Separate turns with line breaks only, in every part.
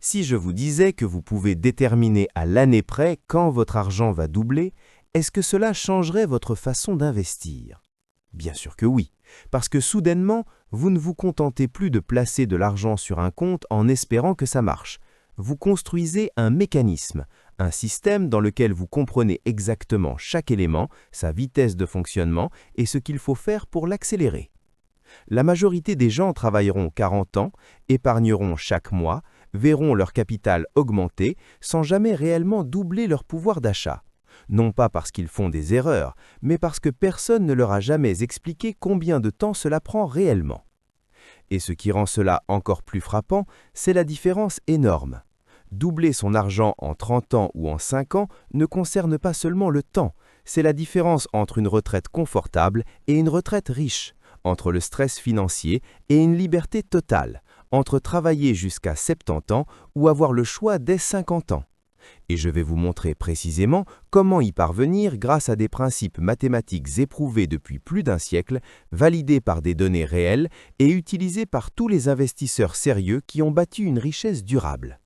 Si je vous disais que vous pouvez déterminer à l'année près quand votre argent va doubler, est-ce que cela changerait votre façon d'investir? Bien sûr que oui, parce que soudainement, vous ne vous contentez plus de placer de l'argent sur un compte en espérant que ça marche. Vous construisez un mécanisme, un système dans lequel vous comprenez exactement chaque élément, sa vitesse de fonctionnement et ce qu'il faut faire pour l'accélérer. La majorité des gens travailleront 40 ans, épargneront chaque mois, verront leur capital augmenter sans jamais réellement doubler leur pouvoir d'achat. Non pas parce qu'ils font des erreurs, mais parce que personne ne leur a jamais expliqué combien de temps cela prend réellement. Et ce qui rend cela encore plus frappant, c'est la différence énorme. Doubler son argent en 30 ans ou en 5 ans ne concerne pas seulement le temps, c'est la différence entre une retraite confortable et une retraite riche, entre le stress financier et une liberté totale, entre travailler jusqu'à 70 ans ou avoir le choix dès 50 ans. Et je vais vous montrer précisément comment y parvenir grâce à des principes mathématiques éprouvés depuis plus d'un siècle, validés par des données réelles et utilisés par tous les investisseurs sérieux qui ont bâti une richesse durable.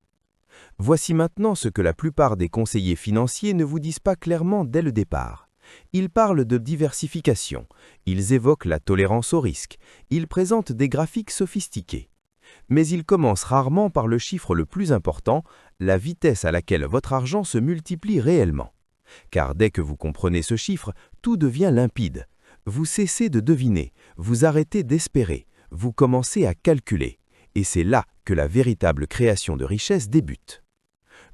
Voici maintenant ce que la plupart des conseillers financiers ne vous disent pas clairement dès le départ. Ils parlent de diversification, ils évoquent la tolérance au risque, ils présentent des graphiques sophistiqués. Mais ils commencent rarement par le chiffre le plus important, la vitesse à laquelle votre argent se multiplie réellement. Car dès que vous comprenez ce chiffre, tout devient limpide. Vous cessez de deviner, vous arrêtez d'espérer, vous commencez à calculer. Et c'est là que la véritable création de richesse débute.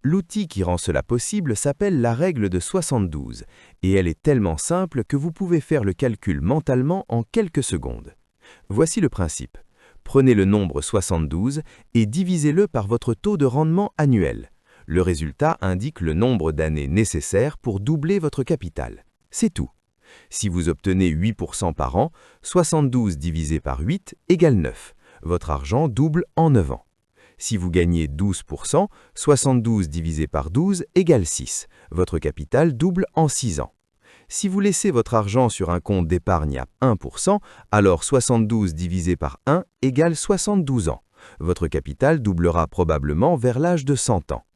L'outil qui rend cela possible s'appelle la règle de 72, et elle est tellement simple que vous pouvez faire le calcul mentalement en quelques secondes. Voici le principe. Prenez le nombre 72 et divisez-le par votre taux de rendement annuel. Le résultat indique le nombre d'années nécessaires pour doubler votre capital. C'est tout. Si vous obtenez 8% par an, 72 divisé par 8 égale 9. Votre argent double en 9 ans. Si vous gagnez 12%, 72 divisé par 12 égale 6. Votre capital double en 6 ans. Si vous laissez votre argent sur un compte d'épargne à 1%, alors 72 divisé par 1 égale 72 ans. Votre capital doublera probablement vers l'âge de 100 ans.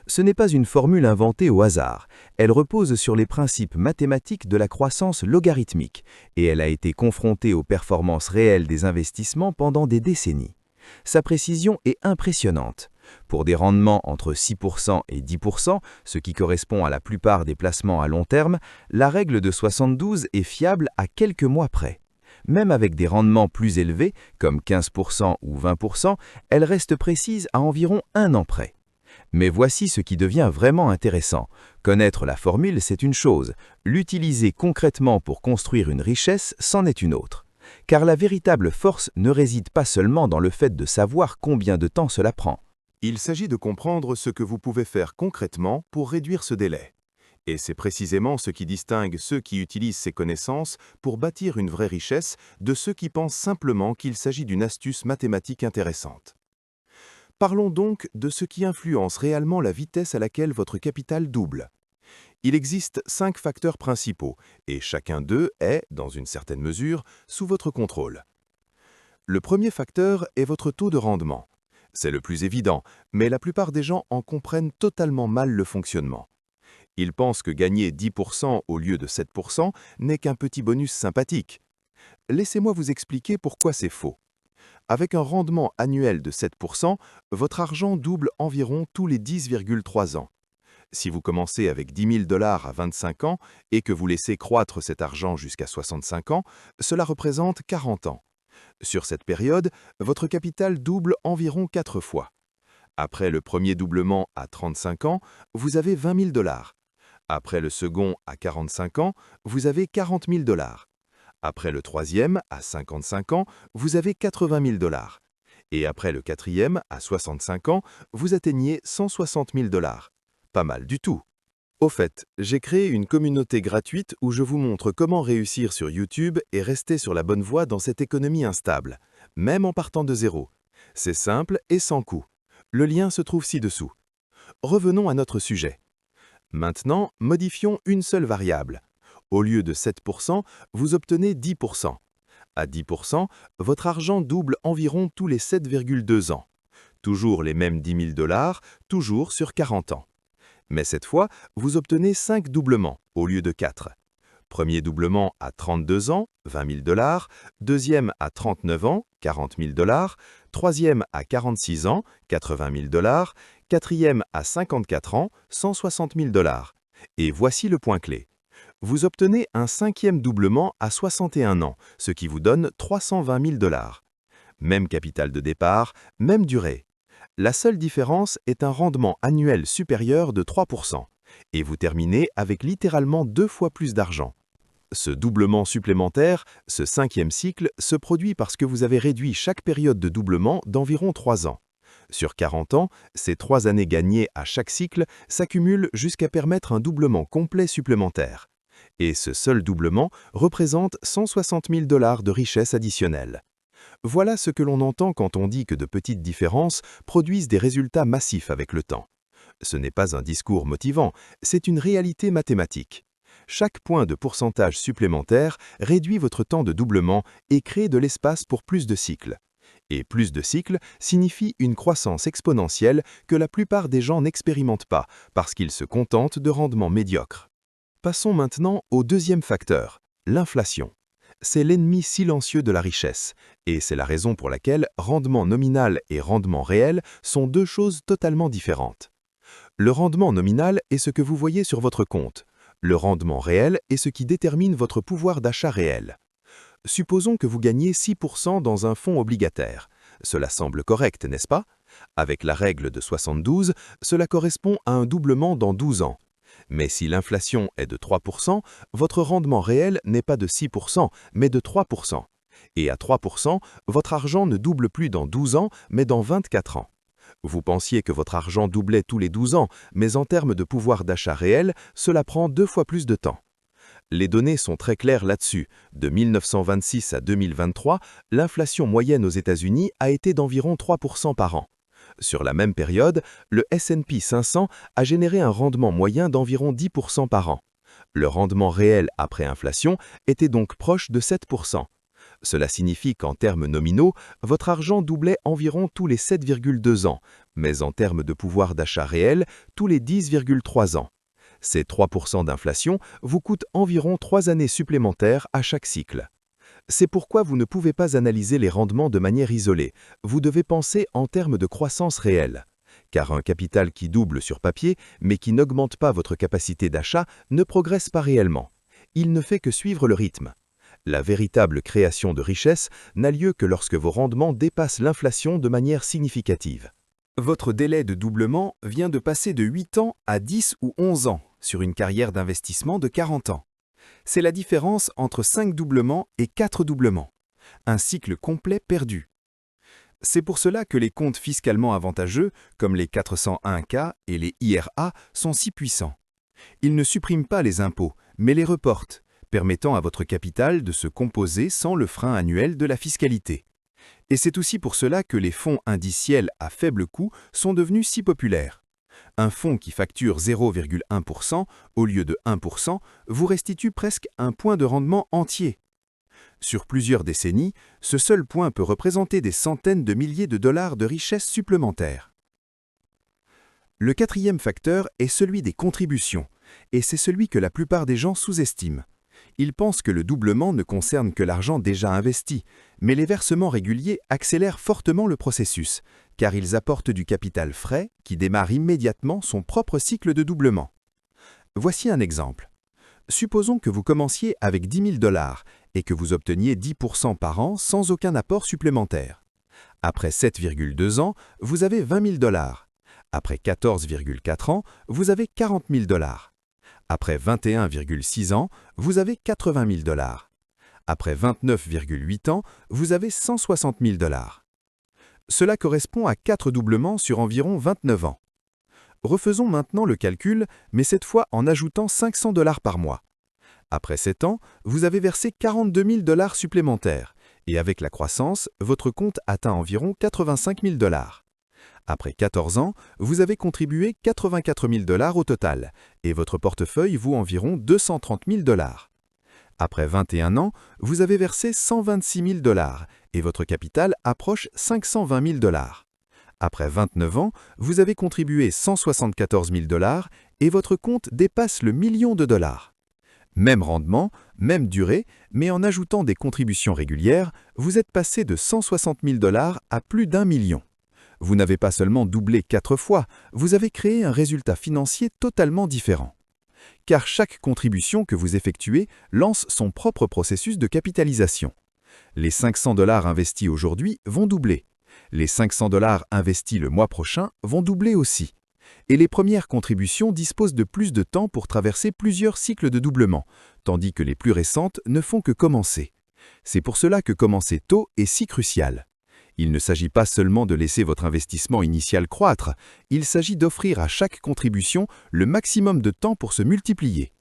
Ce n'est pas une formule inventée au hasard. Elle repose sur les principes mathématiques de la croissance logarithmique et elle a été confrontée aux performances réelles des investissements pendant des décennies. Sa précision est impressionnante. Pour des rendements entre 6% et 10%, ce qui correspond à la plupart des placements à long terme, la règle de 72 est fiable à quelques mois près. Même avec des rendements plus élevés, comme 15% ou 20%, elle reste précise à environ 1 an près. Mais voici ce qui devient vraiment intéressant. Connaître la formule, c'est une chose. L'utiliser concrètement pour construire une richesse, c'en est une autre. Car la véritable force ne réside pas seulement dans le fait de savoir combien de temps cela prend.
Il s'agit de comprendre ce que vous pouvez faire concrètement pour réduire ce délai. Et c'est précisément ce qui distingue ceux qui utilisent ces connaissances pour bâtir une vraie richesse de ceux qui pensent simplement qu'il s'agit d'une astuce mathématique intéressante. Parlons donc de ce qui influence réellement la vitesse à laquelle votre capital double. Il existe 5 facteurs principaux, et chacun d'eux est, dans une certaine mesure, sous votre contrôle. Le premier facteur est votre taux de rendement. C'est le plus évident, mais la plupart des gens en comprennent totalement mal le fonctionnement. Ils pensent que gagner 10% au lieu de 7% n'est qu'un petit bonus sympathique. Laissez-moi vous expliquer pourquoi c'est faux. Avec un rendement annuel de 7%, votre argent double environ tous les 10,3 ans. Si vous commencez avec 10 000 $ à 25 ans et que vous laissez croître cet argent jusqu'à 65 ans, cela représente 40 ans. Sur cette période, votre capital double environ 4 fois. Après le premier doublement à 35 ans, vous avez 20 000 $. Après le second à 45 ans, vous avez 40 000 $. Après le troisième à 55 ans, vous avez 80 000 $. Et après le quatrième à 65 ans, vous atteignez 160 000 $. Pas mal du tout. Au fait, j'ai créé une communauté gratuite où je vous montre comment réussir sur YouTube et rester sur la bonne voie dans cette économie instable, même en partant de zéro. C'est simple et sans coût. Le lien se trouve ci-dessous. Revenons à notre sujet. Maintenant, modifions une seule variable. Au lieu de 7%, vous obtenez 10%. À 10%, votre argent double environ tous les 7,2 ans. Toujours les mêmes 10 000 $, toujours sur 40 ans. Mais cette fois, vous obtenez 5 doublements au lieu de 4. Premier doublement à 32 ans, 20 000 $, deuxième à 39 ans, 40 000 $, troisième à 46 ans, 80 000 $, quatrième à 54 ans, 160 000 $. Et voici le point clé. Vous obtenez un cinquième doublement à 61 ans, ce qui vous donne 320 000 $. Même capital de départ, même durée. La seule différence est un rendement annuel supérieur de 3%, et vous terminez avec littéralement 2 fois plus d'argent. Ce doublement supplémentaire, ce cinquième cycle, se produit parce que vous avez réduit chaque période de doublement d'environ 3 ans. Sur 40 ans, ces 3 années gagnées à chaque cycle s'accumulent jusqu'à permettre un doublement complet supplémentaire. Et ce seul doublement représente 160 000 $ de richesse additionnelle. Voilà ce que l'on entend quand on dit que de petites différences produisent des résultats massifs avec le temps. Ce n'est pas un discours motivant, c'est une réalité mathématique. Chaque point de pourcentage supplémentaire réduit votre temps de doublement et crée de l'espace pour plus de cycles. Et plus de cycles signifie une croissance exponentielle que la plupart des gens n'expérimentent pas parce qu'ils se contentent de rendements médiocres. Passons maintenant au deuxième facteur, l'inflation. C'est l'ennemi silencieux de la richesse, et c'est la raison pour laquelle rendement nominal et rendement réel sont deux choses totalement différentes. Le rendement nominal est ce que vous voyez sur votre compte. Le rendement réel est ce qui détermine votre pouvoir d'achat réel. Supposons que vous gagnez 6% dans un fonds obligataire. Cela semble correct, n'est-ce pas? Avec la règle de 72, cela correspond à un doublement dans 12 ans. Mais si l'inflation est de 3%, votre rendement réel n'est pas de 6%, mais de 3%. Et à 3%, votre argent ne double plus dans 12 ans, mais dans 24 ans. Vous pensiez que votre argent doublait tous les 12 ans, mais en termes de pouvoir d'achat réel, cela prend 2 fois plus de temps. Les données sont très claires là-dessus. De 1926 à 2023, l'inflation moyenne aux États-Unis a été d'environ 3% par an. Sur la même période, le S&P 500 a généré un rendement moyen d'environ 10% par an. Le rendement réel après inflation était donc proche de 7%. Cela signifie qu'en termes nominaux, votre argent doublait environ tous les 7,2 ans, mais en termes de pouvoir d'achat réel, tous les 10,3 ans. Ces 3% d'inflation vous coûtent environ 3 années supplémentaires à chaque cycle. C'est pourquoi vous ne pouvez pas analyser les rendements de manière isolée. Vous devez penser en termes de croissance réelle. Car un capital qui double sur papier, mais qui n'augmente pas votre capacité d'achat, ne progresse pas réellement. Il ne fait que suivre le rythme. La véritable création de richesse n'a lieu que lorsque vos rendements dépassent l'inflation de manière significative. Votre délai de doublement vient de passer de 8 ans à 10 ou 11 ans sur une carrière d'investissement de 40 ans. C'est la différence entre 5 doublements et 4 doublements. Un cycle complet perdu. C'est pour cela que les comptes fiscalement avantageux, comme les 401K et les IRA, sont si puissants. Ils ne suppriment pas les impôts, mais les reportent, permettant à votre capital de se composer sans le frein annuel de la fiscalité. Et c'est aussi pour cela que les fonds indiciels à faible coût sont devenus si populaires. Un fonds qui facture 0,1% au lieu de 1% vous restitue presque un point de rendement entier. Sur plusieurs décennies, ce seul point peut représenter des centaines de milliers de dollars de richesse supplémentaire. Le quatrième facteur est celui des contributions, et c'est celui que la plupart des gens sous-estiment. Ils pensent que le doublement ne concerne que l'argent déjà investi, mais les versements réguliers accélèrent fortement le processus, car ils apportent du capital frais qui démarre immédiatement son propre cycle de doublement. Voici un exemple. Supposons que vous commenciez avec 10 000 $ et que vous obteniez 10% par an sans aucun apport supplémentaire. Après 7,2 ans, vous avez 20 000 $. Après 14,4 ans, vous avez 40 000 $. Après 21,6 ans, vous avez 80 000 $. Après 29,8 ans, vous avez 160 000 $. Cela correspond à 4 doublements sur environ 29 ans. Refaisons maintenant le calcul, mais cette fois en ajoutant 500 $ par mois. Après 7 ans, vous avez versé 42 000 $ supplémentaires, et avec la croissance, votre compte atteint environ 85 000 $. Après 14 ans, vous avez contribué 84 000 $ au total, et votre portefeuille vaut environ 230 000 $. Après 21 ans, vous avez versé 126 000 $, et votre capital approche 520 000 $.
Après 29 ans, vous avez contribué 174 000 $ et votre compte dépasse le million de dollars. Même rendement, même durée, mais en ajoutant des contributions régulières, vous êtes passé de 160 000 $ à plus d'1 million. Vous n'avez pas seulement doublé 4 fois, vous avez créé un résultat financier totalement différent. Car chaque contribution que vous effectuez lance son propre processus de capitalisation. Les 500 $ investis aujourd'hui vont doubler. Les 500 $ investis le mois prochain vont doubler aussi. Et les premières contributions disposent de plus de temps pour traverser plusieurs cycles de doublement, tandis que les plus récentes ne font que commencer. C'est pour cela que commencer tôt est si crucial. Il ne s'agit pas seulement de laisser votre investissement initial croître, il s'agit d'offrir à chaque contribution le maximum de temps pour se multiplier.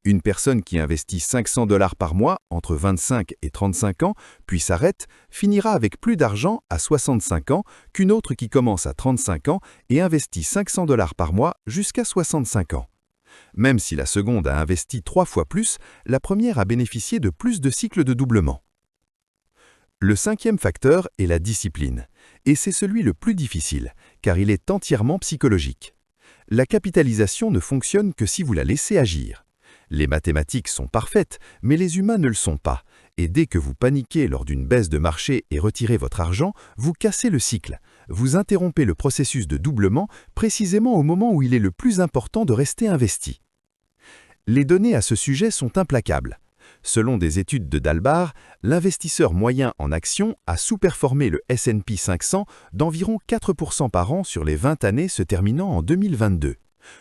Une personne qui investit 500 $ par mois entre 25 et 35 ans, puis s'arrête, finira avec plus d'argent à 65 ans qu'une autre qui commence à 35 ans et investit 500 $ par mois jusqu'à 65 ans. Même si la seconde a investi 3 fois plus, la première a bénéficié de plus de cycles de doublement. Le 5e facteur est la discipline, et c'est celui le plus difficile, car il est entièrement psychologique. La capitalisation ne fonctionne que si vous la laissez agir. Les mathématiques sont parfaites, mais les humains ne le sont pas, et dès que vous paniquez lors d'une baisse de marché et retirez votre argent, vous cassez le cycle. Vous interrompez le processus de doublement précisément au moment où il est le plus important de rester investi. Les données à ce sujet sont implacables. Selon des études de Dalbar, l'investisseur moyen en actions a sous-performé le S&P 500 d'environ 4% par an sur les 20 années se terminant en 2022.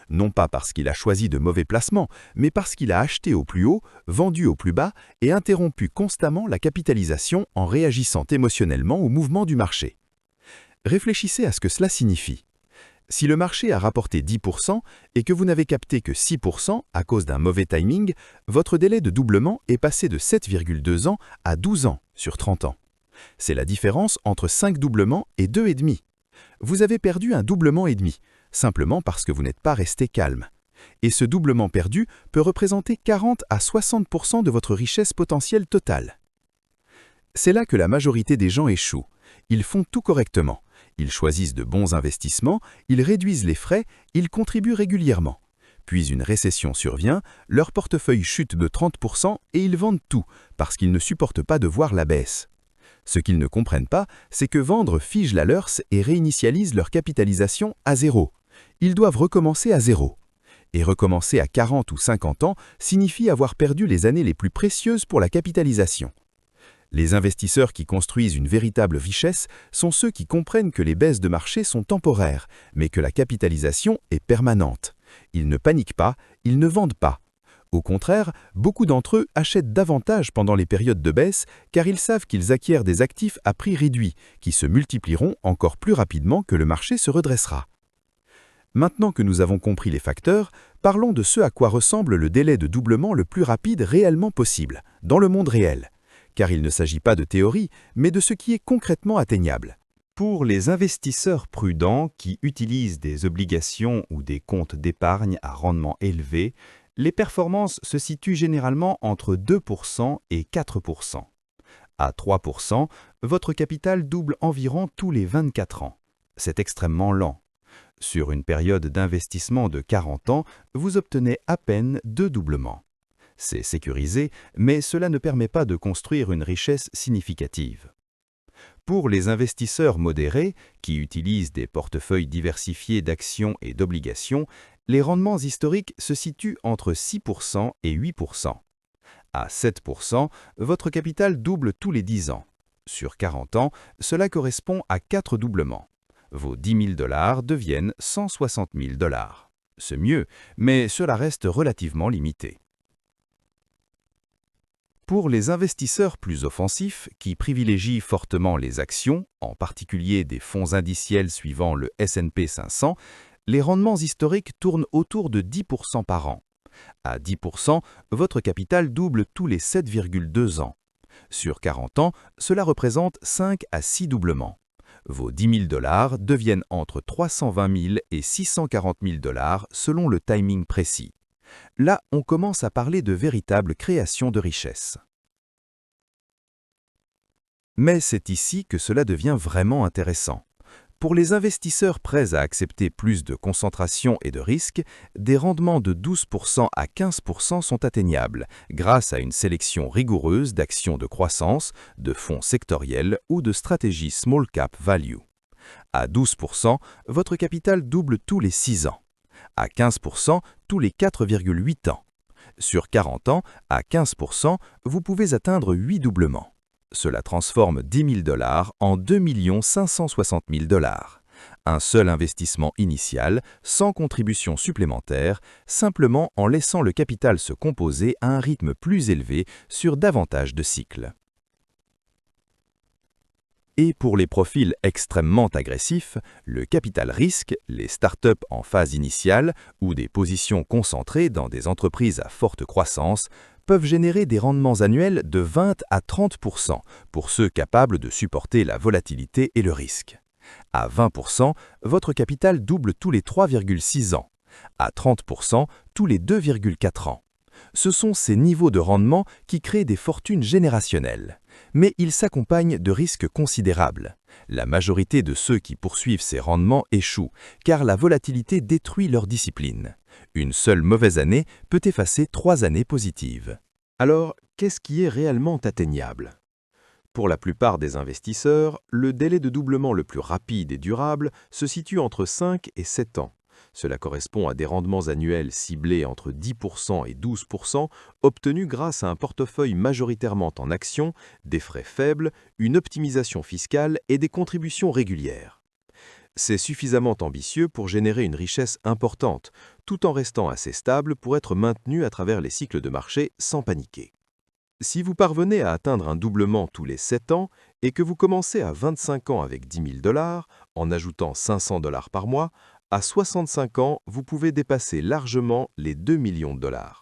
Non pas parce qu'il a choisi de mauvais placements, mais parce qu'il a acheté au plus haut, vendu au plus bas et interrompu constamment la capitalisation en réagissant émotionnellement au mouvement du marché. Réfléchissez à ce que cela signifie. Si le marché a rapporté 10% et que vous n'avez capté que 6% à cause d'un mauvais timing, votre délai de doublement est passé de 7,2 ans à 12 ans sur 30 ans. C'est la différence entre 5 doublements et 2,5. Vous avez perdu un doublement et demi, simplement parce que vous n'êtes pas resté calme. Et ce doublement perdu peut représenter 40 à 60% de votre richesse potentielle totale. C'est là que la majorité des gens échouent. Ils font tout correctement. Ils choisissent de bons investissements, ils réduisent les frais, ils contribuent régulièrement. Puis une récession survient, leur portefeuille chute de 30% et ils vendent tout, parce qu'ils ne supportent pas de voir la baisse. Ce qu'ils ne comprennent pas, c'est que vendre fige la leur et réinitialise leur capitalisation à zéro. Ils doivent recommencer à zéro. Et recommencer à 40 ou 50 ans signifie avoir perdu les années les plus précieuses pour la capitalisation. Les investisseurs qui construisent une véritable richesse sont ceux qui comprennent que les baisses de marché sont temporaires, mais que la capitalisation est permanente. Ils ne paniquent pas, ils ne vendent pas. Au contraire, beaucoup d'entre eux achètent davantage pendant les périodes de baisse car ils savent qu'ils acquièrent des actifs à prix réduit, qui se multiplieront encore plus rapidement que le marché se redressera. Maintenant que nous avons compris les facteurs, parlons de ce à quoi ressemble le délai de doublement le plus rapide réellement possible, dans le monde réel. Car il ne s'agit pas de théorie, mais de ce qui est concrètement atteignable.
Pour les investisseurs prudents qui utilisent des obligations ou des comptes d'épargne à rendement élevé, les performances se situent généralement entre 2% et 4%. À 3%, votre capital double environ tous les 24 ans. C'est extrêmement lent. Sur une période d'investissement de 40 ans, vous obtenez à peine 2 doublements. C'est sécurisé, mais cela ne permet pas de construire une richesse significative. Pour les investisseurs modérés, qui utilisent des portefeuilles diversifiés d'actions et d'obligations, les rendements historiques se situent entre 6% et 8%. À 7%, votre capital double tous les 10 ans. Sur 40 ans, cela correspond à 4 doublements. Vos 10 000 $ deviennent 160 000 $. C'est mieux, mais cela reste relativement limité. Pour les investisseurs plus offensifs, qui privilégient fortement les actions, en particulier des fonds indiciels suivant le S&P 500, les rendements historiques tournent autour de 10% par an. À 10%, votre capital double tous les 7,2 ans. Sur 40 ans, cela représente 5 à 6 doublements. Vos 10 000 $ deviennent entre 320 000 et 640 000 $ selon le timing précis. Là, on commence à parler de véritable création de richesse. Mais c'est ici que cela devient vraiment intéressant.
Pour les investisseurs prêts à accepter plus de concentration et de risque, des rendements de 12% à 15% sont atteignables grâce à une sélection rigoureuse d'actions de croissance, de fonds sectoriels ou de stratégies small cap value. À 12%, votre capital double tous les 6 ans. À 15%, tous les 4,8 ans. Sur 40 ans, à 15%, vous pouvez atteindre 8 doublements. Cela transforme 10 000 $ en 2 560 000 $. Un seul investissement initial, sans contribution supplémentaire, simplement en laissant le capital se composer à un rythme plus élevé sur davantage de cycles. Et pour les profils extrêmement agressifs, le capital risque, les startups en phase initiale ou des positions concentrées dans des entreprises à forte croissance peuvent générer des rendements annuels de 20 à 30% pour ceux capables de supporter la volatilité et le risque. À 20%, votre capital double tous les 3,6 ans. À 30%, tous les 2,4 ans. Ce sont ces niveaux de rendement qui créent des fortunes générationnelles. Mais ils s'accompagnent de risques considérables. La majorité de ceux qui poursuivent ces rendements échouent, car la volatilité détruit leur discipline. Une seule mauvaise année peut effacer 3 années positives.
Alors, qu'est-ce qui est réellement atteignable? Pour la plupart des investisseurs, le délai de doublement le plus rapide et durable se situe entre 5 et 7 ans. Cela correspond à des rendements annuels ciblés entre 10% et 12%, obtenus grâce à un portefeuille majoritairement en actions, des frais faibles, une optimisation fiscale et des contributions régulières. C'est suffisamment ambitieux pour générer une richesse importante, tout en restant assez stable pour être maintenu à travers les cycles de marché sans paniquer. Si vous parvenez à atteindre un doublement tous les 7 ans et que vous commencez à 25 ans avec 10 000 $, en ajoutant 500 $ par mois, à 65 ans, vous pouvez dépasser largement les 2 millions de $.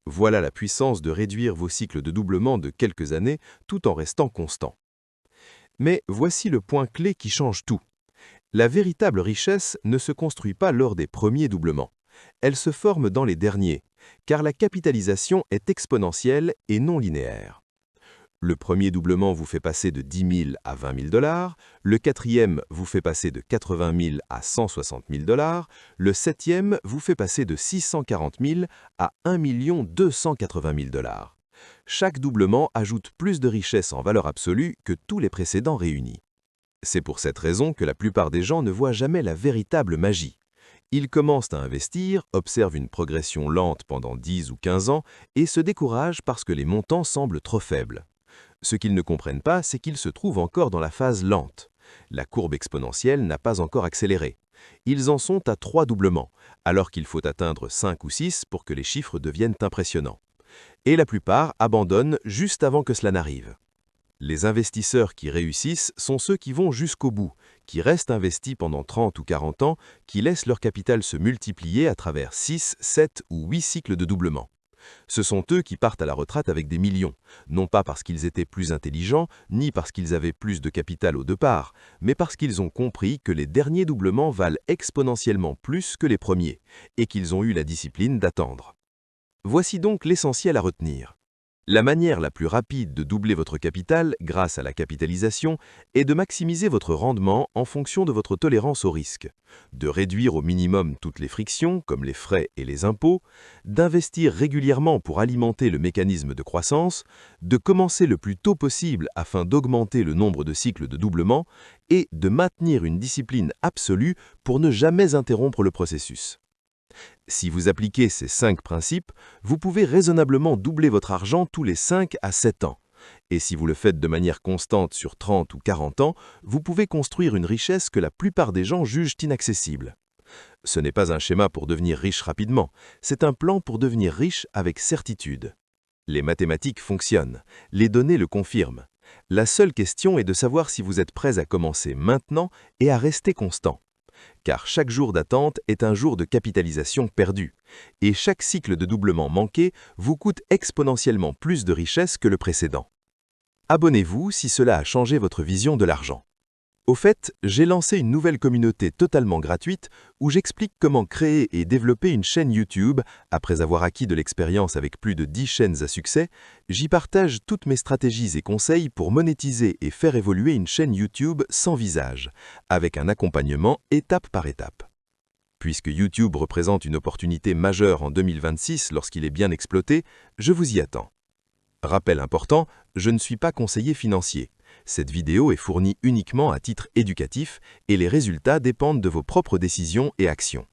Voilà la puissance de réduire vos cycles de doublement de quelques années tout en restant constant. Mais voici le point clé qui change tout. La véritable richesse ne se construit pas lors des premiers doublements. Elle se forme dans les derniers, car la capitalisation est exponentielle et non linéaire. Le premier doublement vous fait passer de 10 000 à 20 000 $, le quatrième vous fait passer de 80 000 à 160 000 $, le septième vous fait passer de 640 000 à 1 280 000 $. Chaque doublement ajoute plus de richesse en valeur absolue que tous les précédents réunis. C'est pour cette raison que la plupart des gens ne voient jamais la véritable magie. Ils commencent à investir, observent une progression lente pendant 10 ou 15 ans et se découragent parce que les montants semblent trop faibles. Ce qu'ils ne comprennent pas, c'est qu'ils se trouvent encore dans la phase lente. La courbe exponentielle n'a pas encore accéléré. Ils en sont à 3 doublements, alors qu'il faut atteindre 5 ou 6 pour que les chiffres deviennent impressionnants. Et la plupart abandonnent juste avant que cela n'arrive. Les investisseurs qui réussissent sont ceux qui vont jusqu'au bout, qui restent investis pendant 30 ou 40 ans, qui laissent leur capital se multiplier à travers 6, 7 ou 8 cycles de doublement. Ce sont eux qui partent à la retraite avec des millions, non pas parce qu'ils étaient plus intelligents, ni parce qu'ils avaient plus de capital au départ, mais parce qu'ils ont compris que les derniers doublements valent exponentiellement plus que les premiers, et qu'ils ont eu la discipline d'attendre. Voici donc l'essentiel à retenir. La manière la plus rapide de doubler votre capital grâce à la capitalisation est de maximiser votre rendement en fonction de votre tolérance au risque, de réduire au minimum toutes les frictions comme les frais et les impôts, d'investir régulièrement pour alimenter le mécanisme de croissance, de commencer le plus tôt possible afin d'augmenter le nombre de cycles de doublement et de maintenir une discipline absolue pour ne jamais interrompre le processus. Si vous appliquez ces 5 principes, vous pouvez raisonnablement doubler votre argent tous les 5 à 7 ans. Et si vous le faites de manière constante sur 30 ou 40 ans, vous pouvez construire une richesse que la plupart des gens jugent inaccessible. Ce n'est pas un schéma pour devenir riche rapidement, c'est un plan pour devenir riche avec certitude. Les mathématiques fonctionnent, les données le confirment. La seule question est de savoir si vous êtes prêts à commencer maintenant et à rester constant. Car chaque jour d'attente est un jour de capitalisation perdue, et chaque cycle de doublement manqué vous coûte exponentiellement plus de richesse que le précédent. Abonnez-vous si cela a changé votre vision de l'argent. Au fait, j'ai lancé une nouvelle communauté totalement gratuite où j'explique comment créer et développer une chaîne YouTube. Après avoir acquis de l'expérience avec plus de 10 chaînes à succès, j'y partage toutes mes stratégies et conseils pour monétiser et faire évoluer une chaîne YouTube sans visage, avec un accompagnement étape par étape. Puisque YouTube représente une opportunité majeure en 2026 lorsqu'il est bien exploité, je vous y attends. Rappel important, je ne suis pas conseiller financier. Cette vidéo est fournie uniquement à titre éducatif et les résultats dépendent de vos propres décisions et actions.